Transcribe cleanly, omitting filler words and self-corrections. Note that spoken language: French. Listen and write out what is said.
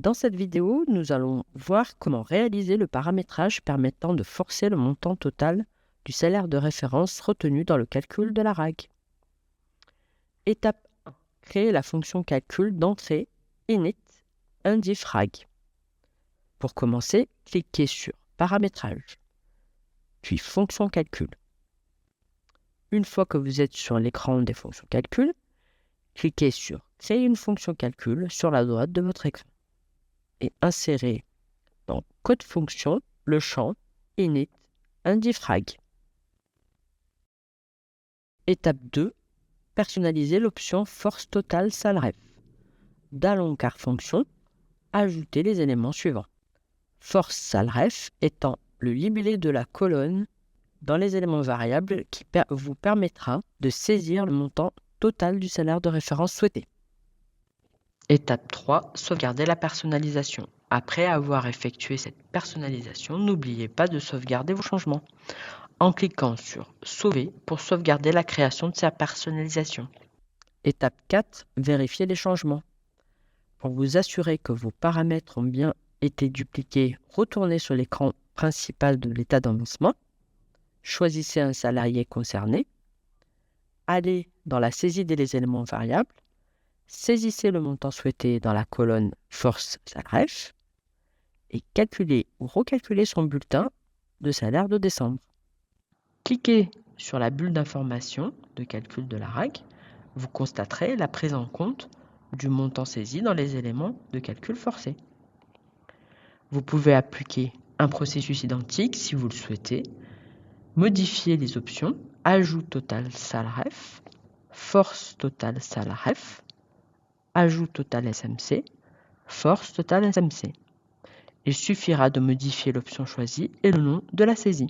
Dans cette vidéo, nous allons voir comment réaliser le paramétrage permettant de forcer le montant total du salaire de référence retenu dans le calcul de la RAG. Étape 1. Créer la fonction calcul d'entrée init indiff RAG. Pour commencer, cliquez sur Paramétrage, puis Fonction calcul. Une fois que vous êtes sur l'écran des fonctions calcul, cliquez sur Créer une fonction calcul sur la droite de votre écran et insérez dans Code fonction le champ init indiff RAG. Étape 2. Personnaliser l'option Force Total Salref. Dans l'encart fonction, ajoutez les éléments suivants. Force Salref étant le libellé de la colonne dans les éléments variables qui vous permettra de saisir le montant total du salaire de référence souhaité. Étape 3. Sauvegarder la personnalisation. Après avoir effectué cette personnalisation, n'oubliez pas de sauvegarder vos changements en cliquant sur Sauver pour sauvegarder la création de sa personnalisation. Étape 4. Vérifier les changements. Pour vous assurer que vos paramètres ont bien été dupliqués, retournez sur l'écran principal de l'état d'avancement, choisissez un salarié concerné, allez dans la saisie des éléments variables, saisissez le montant souhaité dans la colonne Force Salref et calculez ou recalculez son bulletin de salaire de décembre. Cliquez sur la bulle d'information de calcul de la RAG, vous constaterez la prise en compte du montant saisi dans les éléments de calcul forcés. Vous pouvez appliquer un processus identique si vous le souhaitez, modifier les options Ajout total Salref, Force total Salref, Ajout total SMC, Force total SMC. Il suffira de modifier l'option choisie et le nom de la saisie.